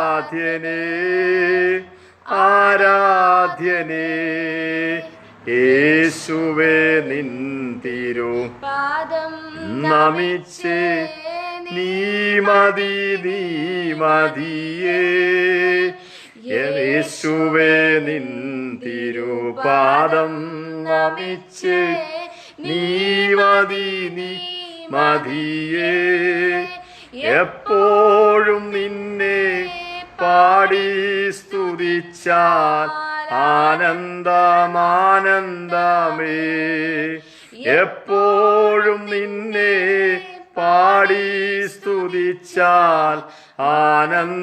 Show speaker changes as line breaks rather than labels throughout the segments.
ആരാധ്യനേ ആരാധ്യനേ യേശുവേ നിൻ തിരുപാദം നമിച്ചേ നീ മതി നീ മതിയേ യേശുവേ നിൻ തിരുപാദം നമിച്ചേ നീ മതി നീ മതിയേ എപ്പോഴും നിന്നെ പാടി സ്തുതിച്ചാൽ ആനന്ദമാനന്ദമേ എപ്പോഴും നിന്നെ പാടി സ്തുതിച്ചാൽ ആനന്ദമാനന്ദമേ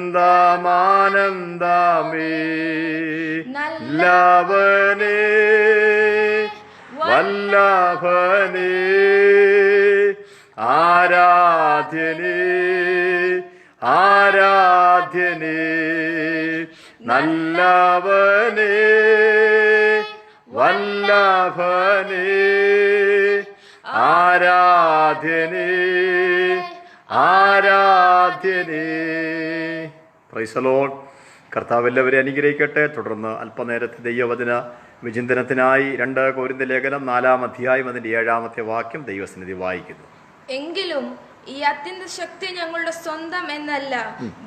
നല്ലവനേ വല്ലഭനേ ആരാധ്യനേ ആരാധ്യനേ നല്ലവനേ വല്ലഭനേ ആരാധ്യനേ ആരാധ്യനേ. Praise the lord. കർത്താവ് എല്ലാവരെയും അനുഗ്രഹിക്കട്ടെ. തുടർന്ന് അല്പനേരത്തെ ദൈവവചന വിചിന്തനത്തിനായി 2 കൊരിന്ത്യർ ലേഖനം 4-ാം അധ്യായം അതിന്റെ 7-ാമത്തെ വാക്യം ദൈവസന്നിധി വായിക്കുന്നു.
എങ്കിലും ഈ അത്യന്ത ശക്തി ഞങ്ങളുടെ സ്വന്തം എന്നല്ല,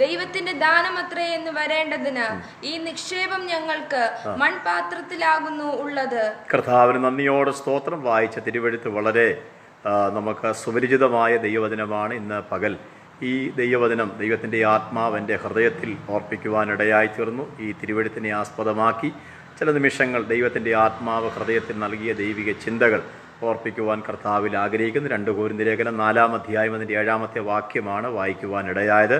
ദൈവത്തിന്റെ ദാനമത്രേ എന്ന് വരേണ്ടതിന് ഈ നിക്ഷേപം ഞങ്ങൾക്ക് മൺപാത്രത്തിലാകുന്നു ഉള്ളത്.
കർത്താവിന് നന്ദിയോടെ സ്തോത്രം. വായിച്ച തിരുവെഴുത്ത് വളരെ നമുക്ക് സുപരിചിതമായ ദൈവവചനമാണ്. ഇന്ന് പകൽ ഈ ദൈവവചനം ദൈവത്തിൻ്റെ ആത്മാവ് എൻ്റെ ഹൃദയത്തിൽ ഓർപ്പിക്കുവാനിടയായി തീർന്നു. ഈ തിരുവെഴുത്തിനെ ആസ്പദമാക്കി ചില നിമിഷങ്ങൾ ദൈവത്തിൻ്റെ ആത്മാവ് ഹൃദയത്തിൽ നൽകിയ ദൈവിക ചിന്തകൾ ഓർപ്പിക്കുവാൻ കർത്താവിൽ ആഗ്രഹിക്കുന്നു. 2 കൊരിന്ത്യർ ലേഖനം 4-ാം അധ്യായം അതിൻ്റെ 7-ാമത്തെ വാക്യമാണ് വായിക്കുവാനിടയായത്.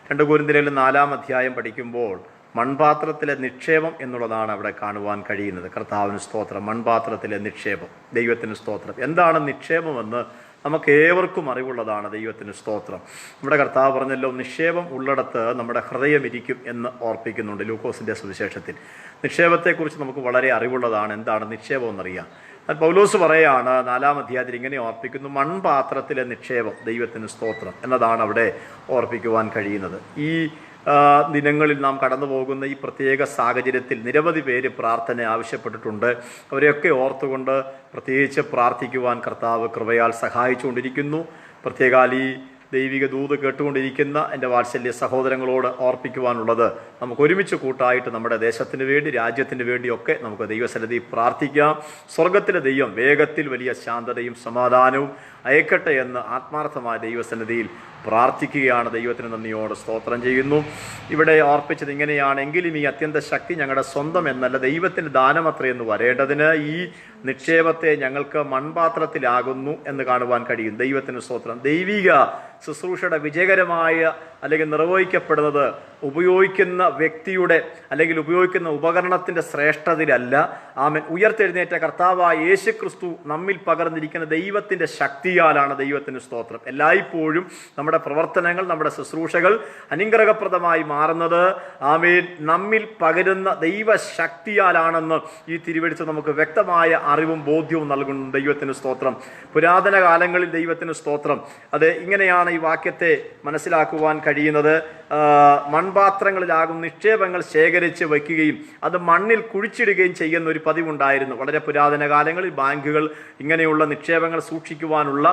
2 കൊരിന്ത്യർ ലേഖനം 4-ാം അധ്യായം പഠിക്കുമ്പോൾ മൺപാത്രത്തിലെ നിക്ഷേപം എന്നുള്ളതാണ് അവിടെ കാണുവാൻ കഴിയുന്നത്. കർത്താവിന് സ്തോത്രം. മൺപാത്രത്തിലെ നിക്ഷേപം. ദൈവത്തിന് സ്തോത്രം. എന്താണ് നിക്ഷേപമെന്ന് നമുക്ക് ഏവർക്കും അറിവുള്ളതാണ്. ദൈവത്തിന് സ്തോത്രം. നമ്മുടെ കർത്താവ് പറഞ്ഞല്ലോ, നിക്ഷേപം ഉള്ളിടത്ത് നമ്മുടെ ഹൃദയം ഇരിക്കും എന്ന് ഓർപ്പിക്കുന്നുണ്ട് ലൂക്കോസിൻ്റെ സുവിശേഷത്തിൽ. നിക്ഷേപത്തെക്കുറിച്ച് നമുക്ക് വളരെ അറിവുള്ളതാണ്. എന്താണ് നിക്ഷേപം എന്നറിയാം. പൗലോസ് പറയാണ് 4-ാം അധ്യായത്തിൽ ഇങ്ങനെ ഓർപ്പിക്കുന്നു, മൺപാത്രത്തിലെ നിക്ഷേപം. ദൈവത്തിന് സ്തോത്രം എന്നതാണ് അവിടെ ഓർപ്പിക്കുവാൻ കഴിയുന്നത്. ഈ ദിനങ്ങളിൽ നാം കടന്നു പോകുന്ന ഈ പ്രത്യേക സാഹചര്യത്തിൽ നിരവധി പേര് പ്രാർത്ഥന ആവശ്യപ്പെട്ടിട്ടുണ്ട്. അവരെയൊക്കെ ഓർത്തുകൊണ്ട് പ്രത്യേകിച്ച് പ്രാർത്ഥിക്കുവാൻ കർത്താവ് കൃപയാൽ സഹായിച്ചുകൊണ്ടിരിക്കുന്നു. പ്രത്യേകാൽ ഈ ദൈവിക ദൂത് കേട്ടുകൊണ്ടിരിക്കുന്ന എൻ്റെ വാത്സല്യ സഹോദരങ്ങളോട് ഓർപ്പിക്കുവാനുള്ളത്, നമുക്ക് ഒരുമിച്ച് കൂട്ടായിട്ട് നമ്മുടെ ദേശത്തിന് വേണ്ടി രാജ്യത്തിന് വേണ്ടിയൊക്കെ നമുക്ക് ദൈവസന്നിധി പ്രാർത്ഥിക്കാം. സ്വർഗത്തിലെ ദൈവം വേഗത്തിൽ വലിയ ശാന്തതയും സമാധാനവും അയക്കട്ടെ എന്ന് ആത്മാർത്ഥമായ ദൈവസന്നിധിയിൽ പ്രാർത്ഥിക്കുകയാണ്. ദൈവത്തിന് നന്ദിയോടെ സ്തോത്രം ചെയ്യുന്നു. ഇവിടെ ഓർപ്പിച്ചത് ഇങ്ങനെയാണ്, എങ്കിലും ഈ അത്യന്ത ശക്തി ഞങ്ങളുടെ സ്വന്തം എന്നല്ല, ദൈവത്തിൻ്റെ ദാനമത്രയെന്ന് വരേണ്ടതിന് ഈ നിക്ഷേപത്തെ ഞങ്ങൾക്ക് മൺപാത്രത്തിലാകുന്നു എന്ന് കാണുവാൻ കഴിയും. ദൈവത്തിന് സ്തോത്രം. ദൈവിക ശുശ്രൂഷയുടെ വിജയകരമായ അല്ലെങ്കിൽ നിർവഹിക്കപ്പെടുന്നത് ഉപയോഗിക്കുന്ന വ്യക്തിയുടെ അല്ലെങ്കിൽ ഉപയോഗിക്കുന്ന ഉപകരണത്തിൻ്റെ ശ്രേഷ്ഠതയിലല്ല. ആമേൻ. ഉയർത്തെഴുന്നേറ്റ കർത്താവായ യേശു ക്രിസ്തു നമ്മിൽ പകർന്നിരിക്കുന്ന ദൈവത്തിൻ്റെ ശക്തിയാലാണ്. ദൈവത്തിന് സ്തോത്രം. എല്ലായ്പ്പോഴും നമ്മുടെ പ്രവർത്തനങ്ങൾ, നമ്മുടെ ശുശ്രൂഷകൾ അനുഗ്രഹപ്രദമായി മാറുന്നത് ആമേൻ നമ്മിൽ പകരുന്ന ദൈവശക്തിയാലാണെന്ന് ഈ തിരുവെഴുത്ത് നമുക്ക് വ്യക്തമായ അറിവും ബോധ്യവും നൽകുന്നു. ദൈവത്തിന് സ്തോത്രം. പുരാതന കാലങ്ങളിൽ ദൈവത്തിന് സ്തോത്രം. അത് ഇങ്ങനെയാണ് ഈ വാക്യത്തെ മനസ്സിലാക്കുവാൻ കഴിയുന്നത്. മൺപാത്രങ്ങളിലാകും നിക്ഷേപങ്ങൾ ശേഖരിച്ച് വയ്ക്കുകയും അത് മണ്ണിൽ കുഴിച്ചിടുകയും ചെയ്യുന്ന ഒരു പതിവുണ്ടായിരുന്നു. വളരെ പുരാതന കാലങ്ങളിൽ ബാങ്കുകൾ ഇങ്ങനെയുള്ള നിക്ഷേപങ്ങൾ സൂക്ഷിക്കുവാനുള്ള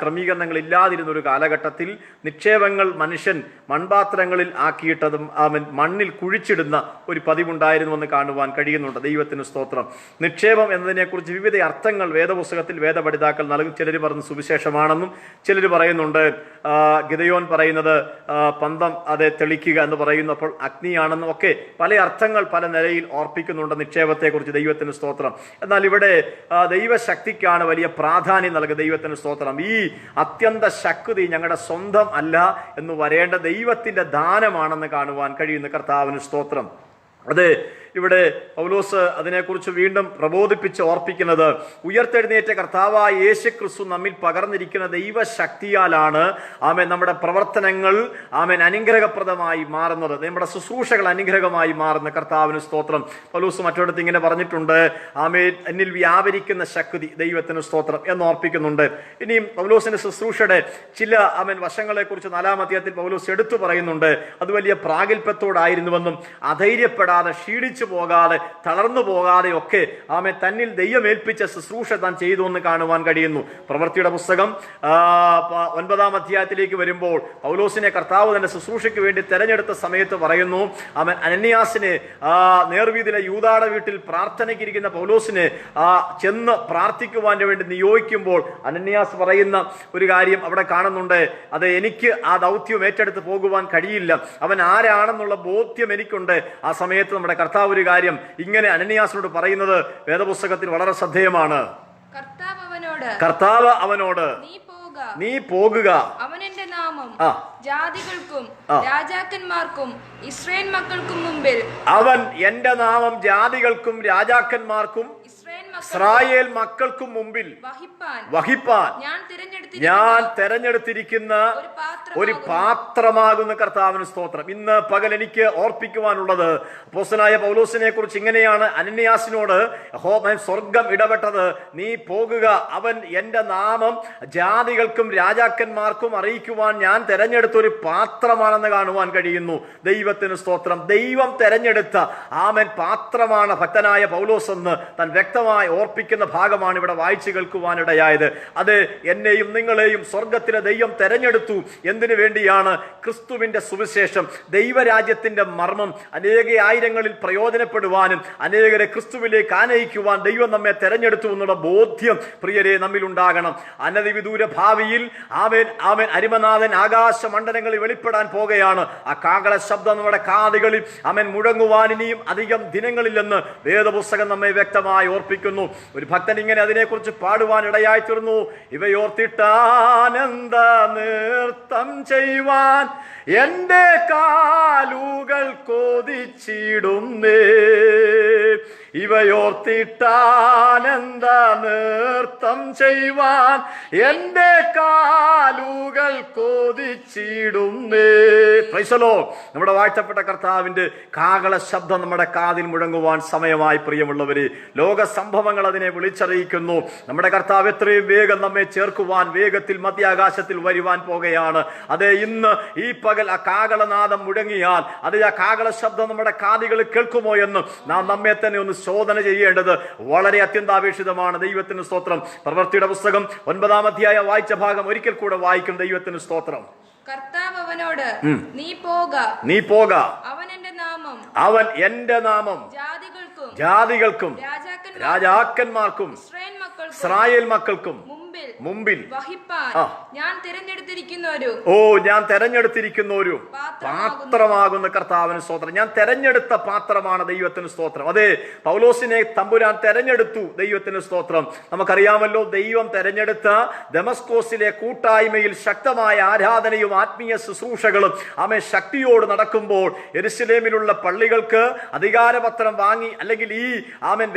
ക്രമീകരണങ്ങൾ ഇല്ലാതിരുന്ന ഒരു കാലഘട്ടത്തിൽ നിക്ഷേപങ്ങൾ മനുഷ്യൻ മൺപാത്രങ്ങളിൽ ആക്കിയിട്ടതും മണ്ണിൽ കുഴിച്ചിടുന്ന ഒരു പതിവുണ്ടായിരുന്നുവെന്ന് കാണുവാൻ കഴിയുന്നുണ്ട്. ദൈവത്തിന് സ്തോത്രം. നിക്ഷേപം എന്നതിനെക്കുറിച്ച് വിവിധ അർത്ഥങ്ങൾ വേദപുസ്തകത്തിൽ വേദപഠിതാക്കൾ നൽകും. ചിലർ പറഞ്ഞ് സുവിശേഷമാണെന്നും ചിലർ പറയുന്നുണ്ട്, ഗിദെയോൻ പറയുന്നത് പന്തം അത് തെളിക്കുക എന്ന് പറയുന്നു, അപ്പോൾ അഗ്നിയാണെന്നും ഒക്കെ പല അർത്ഥങ്ങൾ പല നിലയിൽ ഓർപ്പിക്കുന്നുണ്ട് നിക്ഷേപത്തെക്കുറിച്ച്. ദൈവത്തിന് സ്തോത്രം. എന്നാൽ ഇവിടെ ദൈവശക്തിക്കാണ് വലിയ പ്രാധാന്യം നൽകുക. ദൈവത്തിന് സ്തോത്രം. ഈ അത്യന്ത ശക്തി ഞങ്ങളുടെ സ്വന്തം അല്ല എന്ന് വരേണ്ട ദൈവത്തിൻ്റെ ദാനമാണെന്ന് കാണുവാൻ കഴിയുന്നു. കർത്താവിന് സ്തോത്രം. അത് ഇവിടെ പൗലോസ് അതിനെക്കുറിച്ച് വീണ്ടും പ്രബോധിപ്പിച്ച് ഓർപ്പിക്കുന്നത്, ഉയർത്തെഴുന്നേറ്റ കർത്താവായ യേശു ക്രിസ്തു നമ്മിൽ പകർന്നിരിക്കുന്ന ദൈവശക്തിയാലാണ് ആമേൻ നമ്മുടെ പ്രവർത്തനങ്ങൾ ആമേൻ അനുഗ്രഹപ്രദമായി മാറുന്നത്, നമ്മുടെ ശുശ്രൂഷകൾ അനുഗ്രഹമായി മാറുന്ന. കർത്താവിന് സ്തോത്രം. പൗലോസ് മറ്റൊരിടത്ത് ഇങ്ങനെ പറഞ്ഞിട്ടുണ്ട്, ആമേൻ എന്നിൽ വ്യാപരിക്കുന്ന ശക്തി ദൈവത്തിന് സ്തോത്രം എന്ന് ഓർപ്പിക്കുന്നുണ്ട്. ഇനിയും പൗലോസിന്റെ ശുശ്രൂഷയുടെ ചില ആമേൻ വശങ്ങളെ കുറിച്ച് 4-ാം അധ്യായത്തിൽ പൗലോസ് എടുത്തു പറയുന്നുണ്ട്. അത് വലിയ പ്രാഗൽഭ്യത്തോടായിരുന്നുവെന്നും അധൈര്യപ്പെടാതെ ക്ഷീണിച്ചു പോകാതെ തളർന്നു പോകാതെ ഒക്കെ ആമേൻ തന്നിൽ ദൈവമേൽപ്പിച്ച ശുശ്രൂഷ താൻ ചെയ്തു എന്ന് കാണുവാൻ കഴിയുന്നു. പ്രവൃത്തിയുടെ പുസ്തകം 9-ാം അധ്യായത്തിലേക്ക് വരുമ്പോൾ പൗലോസിനെ കർത്താവ് തന്റെ ശുശ്രൂഷയ്ക്ക് വേണ്ടി തെരഞ്ഞെടുത്ത സമയത്ത് പറയുന്നു, അവൻ അനന്യാസിനെ നേർവീതിയിലെ യൂദായുടെ വീട്ടിൽ പ്രാർത്ഥനയ്ക്കിരിക്കുന്ന പൗലോസിനെ ചെന്ന് പ്രാർത്ഥിക്കുവാൻ വേണ്ടി നിയോഗിക്കുമ്പോൾ അനന്യാസ് പറയുന്ന ഒരു കാര്യം അവിടെ കാണുന്നുണ്ട്. അത് എനിക്ക് ആ ദൗത്യം ഏറ്റെടുത്ത് പോകുവാൻ കഴിയില്ല, അവൻ ആരാണെന്നുള്ള ബോധ്യം എനിക്കുണ്ട്. ആ സമയത്ത് നമ്മുടെ കർത്താവ് ഒരു കാര്യം ഇങ്ങനെ അനന്യാസിനോട് പറയുന്നത് വേദപുസ്തകത്തിൽ വളരെ ശ്രദ്ധേയമാണ്. കർത്താവ് അവനോട് നീ പോകുക,
അവൻ എന്റെ നാമം ജാതികൾക്കും രാജാക്കന്മാർക്കും ഇസ്രായേൽ മക്കൾക്കും മുമ്പിൽ,
അവൻ എന്റെ നാമം ജാതികൾക്കും രാജാക്കന്മാർക്കും ഇസ്രായേൽ മക്കൾക്കും മുമ്പിൽ വഹിപ്പാൻ ഞാൻ തെരഞ്ഞെടുത്തിരിക്കുന്ന ഒരു പാത്രമാകുന്ന കർത്താവിന് സ്തോത്രം. ഇന്ന് പകൽ എനിക്ക് ഓർപ്പിക്കുവാനുള്ളത്, അപ്പോസ്തലനായ പൗലോസിനെ കുറിച്ച് ഇങ്ങനെയാണ് അനന്യാസിനോട് സ്വർഗം ഇടപെട്ടത്. നീ പോകുക, അവൻ എന്റെ നാമം ജാതികൾക്കും രാജാക്കന്മാർക്കും അറിയിക്കുവാൻ ഞാൻ തെരഞ്ഞെടുത്ത ഒരു പാത്രമാണെന്ന് കാണുവാൻ കഴിയുന്നു. ദൈവത്തിന് സ്തോത്രം. ദൈവം തെരഞ്ഞെടുത്ത ആമൻ പാത്രമാണ് ഭക്തനായ പൗലോസ് എന്ന് താൻ വ്യക്തമായി ഓർപ്പിക്കുന്ന ഭാഗമാണ് ഇവിടെ വായിച്ചു കേൾക്കുവാനിടയായത്. അത് എന്നെയും നിങ്ങളെയും സ്വർഗത്തിലെ ദൈവം തെരഞ്ഞെടുത്തു. എന്തിനു വേണ്ടിയാണ്? ക്രിസ്തുവിന്റെ സുവിശേഷം, ദൈവരാജ്യത്തിന്റെ മർമ്മം ആയിരങ്ങളിൽ പ്രയോജനപ്പെടുവാനും അനേകരെ ക്രിസ്തുവിലേക്ക് ആനയിക്കുവാൻ ദൈവം നമ്മെ തെരഞ്ഞെടുത്തു എന്നുള്ള ബോധ്യം പ്രിയരെ നമ്മിൽ ഉണ്ടാകണം. അനധിവിദൂര ഭാവിയിൽ ആമേൻ ആമേൻ അരിമനാഥൻ ആകാശ മണ്ഡലങ്ങളിൽ വെളിപ്പെടാൻ പോകുകയാണ്. ആ കാഹള ശബ്ദം നമ്മുടെ കാതുകളിൽ ആമേൻ മുഴങ്ങുവാൻ ഇനിയും അധികം ദിനങ്ങളില്ലെന്ന് വേദപുസ്തകം നമ്മെ വ്യക്തമായി ഓർപ്പിക്കുന്നു. ഒരു ഭക്തൻ ഇങ്ങനെ അതിനെക്കുറിച്ച് പാടുവാൻ ഇടയായി തീർന്നു. ഇവയോർത്തിട്ടാനന്ദ നൃത്തം ചെയ്യുവാൻ എന്റെ കാലുകൾ കൊതിച്ചിടുന്നേ, ഇവയോർത്തിട്ടാനന്ദ നൃത്തം ചെയ്യുവാൻ എന്റെ കാലുകൾ കൊതിച്ചിടുന്നേ. Price the Lord. നമ്മുടെ വാഴ്ത്തപ്പെട്ട കർത്താവിന്റെ കാഹള ശബ്ദം നമ്മുടെ കാതിൽ മുഴങ്ങുവാൻ സമയമായി. പ്രിയമുള്ളവരെ, ലോക സംഭവങ്ങൾ അതിനെ വിളിച്ചറിയിക്കുന്നു. നമ്മുടെ കർത്താവ് എത്രയും വേഗം നമ്മെ ചേർക്കുവാൻ വേഗത്തിൽ മധ്യാകാശത്തിൽ വരുവാൻ പോകുകയാണ്. അതെ, ഇന്ന് ഈ പകൽ ആ കാഹളനാദം മുഴങ്ങിയാൽ അത് ആ കാഹള ശബ്ദം നമ്മുടെ കാതുകളിൽ കേൾക്കുമോ എന്ന് നാം നമ്മെ തന്നെ ഒന്ന് ശോധന ചെയ്യേണ്ടത് വളരെ അത്യന്താപേക്ഷിതമാണ്. ദൈവത്തിന് സ്തോത്രം. പ്രവൃത്തിയുടെ പുസ്തകം 9-ാം അധ്യായം വായിച്ച ഭാഗം ഒരിക്കൽ കൂടെ വായിക്കും. ദൈവത്തിന് സ്തോത്രം.
കർത്താവ് അവനോട് നീ
പോക,
അവൻ എന്റെ നാമം
ജാതികൾക്കും രാജാക്കന്മാർക്കും ഇസ്രായേൽ മക്കൾക്കും മുമ്പിൽ
ഞാൻ
തെരഞ്ഞെടുത്തിരിക്കുന്ന ഒരു പാത്രമാകുന്ന കർത്താവിന് സ്തോത്രം. ഞാൻ തെരഞ്ഞെടുത്ത പാത്രമാണ്. ദൈവത്തിന് സ്തോത്രം. അതെ, പൗലോസിനെ തമ്പുരാൻ തെരഞ്ഞെടുത്തു. ദൈവത്തിന് സ്തോത്രം. നമുക്കറിയാമല്ലോ, ദൈവം തെരഞ്ഞെടുത്ത ദമസ്കോസിലെ കൂട്ടായ്മയിൽ ശക്തമായ ആരാധനയും ആത്മീയ ശുശ്രൂഷകളും ശക്തിയോട് നടക്കുമ്പോൾ യെരുശലേമിലുള്ള പള്ളികൾക്ക് അധികാരപത്രം വാങ്ങി അല്ലെങ്കിൽ ഈ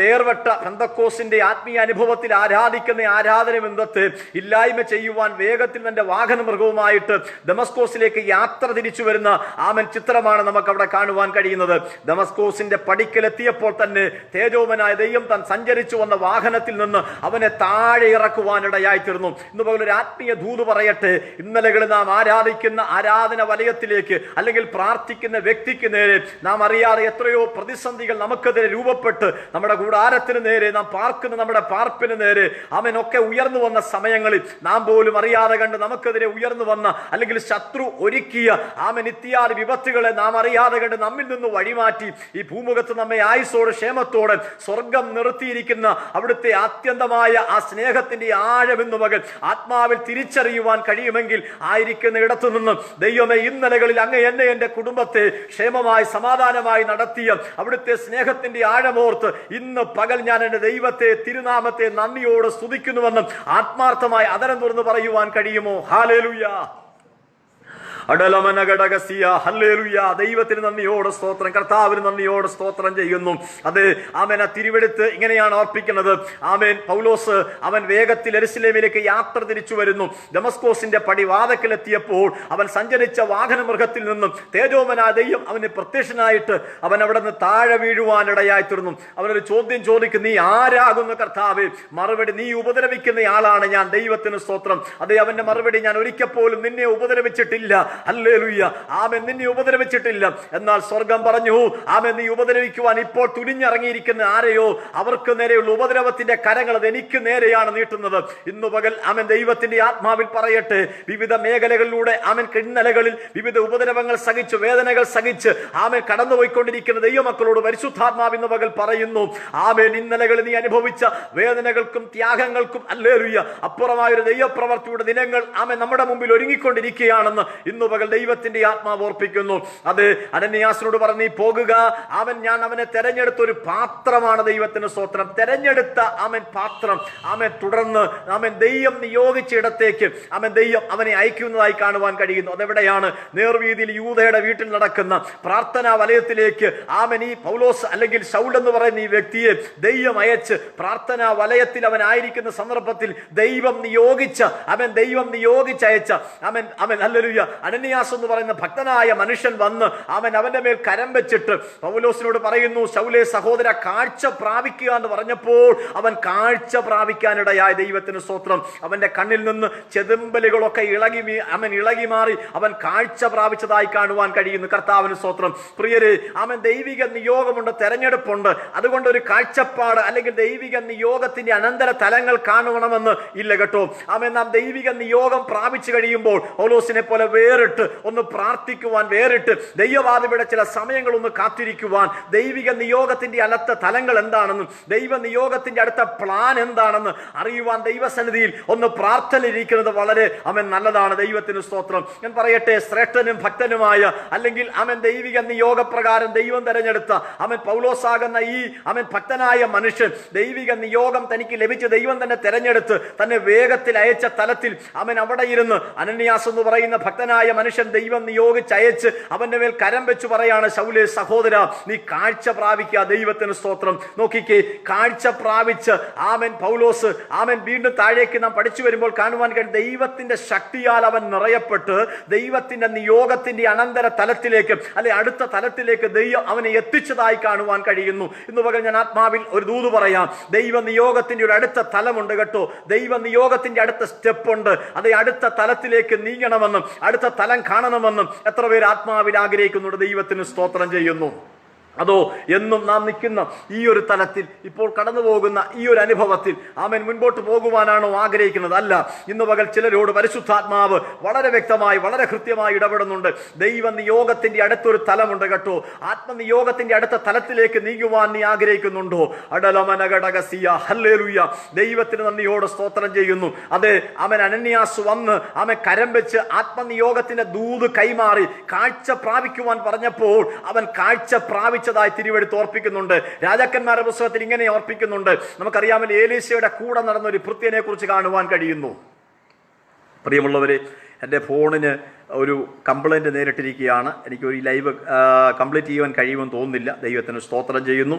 വേർപെട്ട പെന്തക്കോസ്തിന്റെ ആത്മീയ അനുഭവത്തിൽ ആരാധിക്കുന്ന ആരാധന ബന്ധത്തെ ഇല്ലായ്മ ചെയ്യുവാൻ വേഗത്തിൽ തന്റെ വാഹന മൃഗവുമായിട്ട് ദമസ്കോസിലേക്ക് യാത്ര തിരിച്ചു വരുന്ന ചിത്രമാണ് നമുക്ക് അവിടെ കാണുവാൻ കഴിയുന്നത്. ദമസ്കോസിന്റെ പടിക്കലെത്തിയപ്പോൾ തന്നെ തേജോമനായ ദൈവം താൻ സഞ്ചരിച്ചു വന്ന വാഹനത്തിൽ നിന്ന് അവനെ താഴെ ഇറക്കുവാനിടയായി തീർന്നു. ഇന്ന് പോലെ ഒരു ആത്മീയ ദൂത് പറയട്ടെ. ഇന്നലകളിൽ നാം ആരാധിക്കുന്ന ആരാധന വലയത്തിലേക്ക് അല്ലെങ്കിൽ പ്രാർത്ഥിക്കുന്ന വ്യക്തിക്ക് നേരെ നാം അറിയാതെ എത്രയോ പ്രതിസന്ധികൾ നമുക്കെതിരെ രൂപപ്പെട്ട് നമ്മുടെ കൂടാരത്തിന് നേരെ, നാം പാർക്കുന്ന നമ്മുടെ പാർപ്പിന് നേരെ അവനൊക്കെ ഉയർന്നു വന്ന സമയങ്ങളിൽ നാം പോലും അറിയാതെ കണ്ട് നമുക്കെതിരെ ഉയർന്നു വന്ന അല്ലെങ്കിൽ ശത്രു ഒരുക്കിയ ഇത്യാദി വിപത്തുകളെ നാം അറിയാതെ കണ്ട് നമ്മിൽ നിന്ന് വഴിമാറ്റി ഈ ഭൂമുഖത്ത് നമ്മെ ആയുസ്സോടെ ക്ഷേമത്തോടെ സ്വർഗം നിർത്തിയിരിക്കുന്ന അവിടുത്തെ ആത്യന്തമായ ആ സ്നേഹത്തിന്റെ ആഴമെന്നു മകൻ ആത്മാവിൽ തിരിച്ചറിയുവാൻ കഴിയുമെങ്കിൽ ആയിരിക്കുന്ന ഇടത്തു നിന്ന് ദൈവമേ, ഇന്നലകളിൽ അങ്ങ് എന്നെ എന്റെ കുടുംബത്തെ ക്ഷേമമായി സമാധാനമായി നടത്തിയ അവിടുത്തെ സ്നേഹത്തിന്റെ ആഴമോർത്ത് ഇന്ന് പകൽ ഞാൻ എന്റെ ദൈവത്തെ തിരുനാമത്തെ നന്ദിയോടെ സ്തുതിക്കുന്നുവെന്നും ആത്മാർത്ഥമായി അതരം തുറന്ന് പറയുവാൻ കഴിയുമോ? ഹല്ലേലൂയ. അടലമന ഘടകസിയ ഹല്ലേലൂയ. ദൈവത്തിന് നന്ദിയോടെ സ്തോത്രം, കർത്താവിന് നന്ദിയോടെ സ്തോത്രം ചെയ്യുന്നു. അത് ആമേൻ ആ തിരുവെടുത്ത് ഇങ്ങനെയാണ് ഓർപ്പിക്കുന്നത്. ആമേൻ പൗലോസ് അവൻ വേഗത്തിൽ യെരൂശലേമിലേക്ക് യാത്ര തിരിച്ചു വരുന്നു. ദമസ്കോസിന്റെ പടിവാതിക്കലെത്തിയപ്പോൾ അവൻ സഞ്ചരിച്ച വാഹനമൃഗത്തിൽ നിന്നും തേജോമനായ ദൈവം അവന് പ്രത്യക്ഷനായിട്ട് അവൻ അവിടെ നിന്ന് താഴെ വീഴുവാനിടയായി തീർന്നു. അവനൊരു ചോദ്യം ചോദിക്കും, നീ ആരാകുന്നു കർത്താവേ? മറുപടി, നീ ഉപദ്രവിക്കുന്ന ആളാണ് ഞാൻ. ദൈവത്തിന് സ്തോത്രം. അതേ, അവന്റെ മറുപടി, ഞാൻ ഒരിക്കൽ പോലും നിന്നെ ഉപദ്രവിച്ചിട്ടില്ല. ഹല്ലേലൂയ. ആമേൻ, നിന്നെ ഉപദ്രവിച്ചിട്ടില്ല. എന്നാൽ സ്വർഗം പറഞ്ഞു, ആമേൻ, നീ ഉപദ്രവിക്കുവാൻ ഇപ്പോൾ തുനിഞ്ഞിറങ്ങിയിരിക്കുന്ന ആരെയോ അവർക്ക് നേരെയുള്ള ഉപദ്രവത്തിന്റെ കരങ്ങൾ അത് എനിക്ക് നേരെയാണ് നീട്ടുന്നത്. ഇന്നു പകൽ ആമേൻ ദൈവത്തിന്റെ ആത്മാവിൽ പറയട്ടെ, വിവിധ മേഖലകളിലൂടെ ആമേൻ ഇന്നലകളിൽ വിവിധ ഉപദ്രവങ്ങൾ സഹിച്ച് വേദനകൾ സഹിച്ച് ആമേൻ കടന്നുപോയിക്കൊണ്ടിരിക്കുന്ന ദൈവമക്കളോട് പരിശുദ്ധാത്മാവ് ഇന്നു പകൽ പറയുന്നു, ആമേൻ ഇന്നലകളിൽ നീ അനുഭവിച്ച വേദനകൾക്കും ത്യാഗങ്ങൾക്കും ഹല്ലേലൂയ അപ്പുറമായൊരു ദൈവപ്രവർത്തിയുടെ ദിനങ്ങൾ ആമേൻ നമ്മുടെ മുമ്പിൽ ഒരുങ്ങിക്കൊണ്ടിരിക്കുകയാണെന്ന് ഇന്നു പകൽ ദൈവത്തിന്റെ ആത്മാവ് ഓർപ്പിക്കുന്നു. അത് അനന്യാസിനോട് പറഞ്ഞു, നീ പോകുക, അവൻ ഞാൻ അവനെ തെരഞ്ഞെടുത്ത ഒരു പാത്രമാണ്. ദൈവത്തിന് സ്തോത്രം. തെരഞ്ഞെടുത്ത അവൻ പാത്രം. അവൻ തുടർന്ന് അവൻ ദൈവം നിയോഗിച്ച ഇടത്തേക്ക് അവൻ ദൈവം അവനെ അയക്കുന്നതായി കാണുവാൻ കഴിയുന്നു. അതെവിടെയാണ്? നേർവീതിയിൽ യൂദയുടെ വീട്ടിൽ നടക്കുന്ന പ്രാർത്ഥനാ വലയത്തിലേക്ക് ആമൻ ഈ പൗലോസ് അല്ലെങ്കിൽ ശൗൽ എന്ന് പറയുന്ന ഈ വ്യക്തിയെ ദൈവം അയച്ച് പ്രാർത്ഥനാ വലയത്തിൽ അവൻ ആയിരിക്കുന്ന സന്ദർഭത്തിൽ ദൈവം നിയോഗിച്ചയച്ച അവൻ ഹല്ലേലൂയ അനന്യാസ് എന്ന് പറയുന്ന ഭക്തനായ മനുഷ്യൻ വന്ന് അവന്റെ മേൽ കരം വെച്ചിട്ട് പൗലോസിനോട് പറയുന്നു, ശൗലേ സഹോദര, കാഴ്ച പ്രാപിക്കുക എന്ന് പറഞ്ഞപ്പോൾ അവൻ കാഴ്ച പ്രാപിക്കാനിടയായ. ദൈവത്തിന് സ്തോത്രം. അവന്റെ കണ്ണിൽ നിന്ന് ചെതുമ്പലുകളൊക്കെ ഇളകി മാറി അവൻ കാഴ്ച പ്രാപിച്ചതായി കാണുവാൻ കഴിയുന്നു. കർത്താവിന് സ്തോത്രം. പ്രിയരെ, അവൻ ദൈവിക നിയോഗമുണ്ട്, തെരഞ്ഞെടുപ്പുണ്ട്. അതുകൊണ്ട് ഒരു കാഴ്ചപ്പാട് അല്ലെങ്കിൽ ദൈവിക നിയോഗത്തിന്റെ അനന്തര തലങ്ങൾ കാണണമെന്ന് ഇല്ല കേട്ടോ. നാം ദൈവിക നിയോഗം പ്രാപിച്ചു കഴിയുമ്പോൾ പൗലോസിനെ പോലെ വേറിട്ട് ഒന്ന് പ്രാർത്ഥിക്കുവാൻ, വേറിട്ട് ദൈവവാദിയുടെ ചില സമയങ്ങൾ ഒന്ന് കാത്തിരിക്കുവാൻ, ദൈവിക നിയോഗത്തിന്റെ അടുത്ത തലങ്ങൾ എന്താണെന്നും ദൈവ നിയോഗത്തിന്റെ അടുത്ത പ്ലാൻ എന്താണെന്ന് അറിയുവാൻ ദൈവസന്നിധിയിൽ ഒന്ന് പ്രാർത്ഥനയിരിക്കുന്നത് വളരെ നല്ലതാണ്. ദൈവത്തിന് സ്തോത്രം. ഞാൻ പറയട്ടെ, ശ്രേഷ്ഠനും ഭക്തനുമായ അല്ലെങ്കിൽ ദൈവിക നിയോഗപ്രകാരം ദൈവം തെരഞ്ഞെടുത്ത പൗലോസാകുന്ന ഈ ഭക്തനായ മനുഷ്യൻ ദൈവിക നിയോഗം തനിക്ക് ലഭിച്ച് ദൈവം തന്നെ തെരഞ്ഞെടുത്ത് തന്നെ വേഗത്തിൽ അയച്ച തലത്തിൽ അവിടെ ഇരുന്ന് അനന്യാസ് എന്ന് പറയുന്ന ഭക്തനായ മനുഷ്യൻ ദൈവം നിയോഗിച്ചയച്ച് അവന്റെ മേൽ കരം വെച്ച് പറയാണ്, ശൗലേ സഹോദര, നീ കാഴ്ച പ്രാപിക്കുക. ദൈവത്തിന് സ്തോത്രം. നോക്കിക്കേ, കാഴ്ച പ്രാപിച്ച് പൗലോസ് വീണ്ടും താഴേക്ക് നാം പഠിച്ചു വരുമ്പോൾ കാണുവാൻ കഴിയും, ദൈവത്തിന്റെ ശക്തിയാൽ അവൻ നിറയപ്പെട്ട് ദൈവത്തിന്റെ നിയോഗത്തിന്റെ അനന്തര തലത്തിലേക്ക് അല്ലെ അടുത്ത തലത്തിലേക്ക് ദൈവം അവനെ എത്തിച്ചതായി കാണുവാൻ കഴിയുന്നു. ഇന്ന് പകൽ ഞാൻ ആത്മാവിൽ ഒരു ദൂത് പറയാം. ദൈവ നിയോഗത്തിന്റെ ഒരു അടുത്ത തലമുണ്ട് കേട്ടോ. ദൈവ നിയോഗത്തിന്റെ അടുത്ത സ്റ്റെപ്പ് ഉണ്ട്. അത് അടുത്ത തലത്തിലേക്ക് നീങ്ങണമെന്നും അടുത്ത തലം കാണണമെന്നും എത്ര പേര് ആത്മാവിൽ ആഗ്രഹിക്കുന്നുണ്ട്? ദൈവത്തിന് സ്തോത്രം ചെയ്യുന്നു. അതോ എന്നും നാം നിൽക്കുന്ന ഈ ഒരു തലത്തിൽ, ഇപ്പോൾ കടന്നു പോകുന്ന ഈ ഒരു അനുഭവത്തിൽ മുൻപോട്ട് പോകുവാനാണോ ആഗ്രഹിക്കുന്നത്? അല്ല. ഇന്ന് പകൽ ചിലരോട് പരിശുദ്ധാത്മാവ് വളരെ വ്യക്തമായി വളരെ കൃത്യമായി ഇടപെടുന്നുണ്ട്. ദൈവ നിയോഗത്തിന്റെ അടുത്തൊരു തലമുണ്ട് കേട്ടോ. ആത്മനിയോഗത്തിന്റെ അടുത്ത തലത്തിലേക്ക് നീങ്ങുവാൻ നീ ആഗ്രഹിക്കുന്നുണ്ടോ? അടലമനഘടകസിയ ഹല്ലേലൂയ. ദൈവത്തിന് നന്ദിയോടെ സ്തോത്രം ചെയ്യുന്നു. അതെ, അനന്യാസ് വന്ന് കരം വെച്ച് ആത്മനിയോഗത്തിന്റെ ദൂത് കൈമാറി കാഴ്ച പ്രാപിക്കുവാൻ പറഞ്ഞപ്പോൾ അവൻ കാഴ്ച പ്രാപിച്ചതായി തിരുവെടുത്ത് ഓർപ്പിക്കുന്നുണ്ട്. രാജാക്കന്മാരുടെ പുസ്തകത്തിൽ ഇങ്ങനെ ഓർപ്പിക്കുന്നുണ്ട്. നമുക്കറിയാമല്ലോ, ഏലീശയുടെ കൂടെ നടന്ന ഒരു ഭൃത്യനെ കുറിച്ച് കാണുവാൻ കഴിയുന്നു. പ്രിയമുള്ളവരെ, എൻ്റെ ഫോണിന് ഒരു കംപ്ലൈൻറ്റ് നേരിട്ടിരിക്കുകയാണ്. എനിക്കൊരു ലൈവ് കംപ്ലീറ്റ് ചെയ്യുവാൻ കഴിയുമെന്ന് തോന്നുന്നില്ല. ദൈവത്തിന് സ്തോത്രം ചെയ്യുന്നു.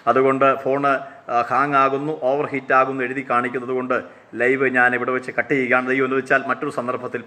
അതുകൊണ്ട് ഫോണ് ഹാങ് ആകുന്നു, ഓവർ ഹീറ്റ് ആകുന്നു എഴുതി കാണിക്കുന്നത് കൊണ്ട് ലൈവ് ഞാൻ ഇവിടെ വെച്ച് കട്ട് ചെയ്യുകയാണ്. ദൈവം എന്ന് വെച്ചാൽ മറ്റൊരു സന്ദർഭത്തിൽ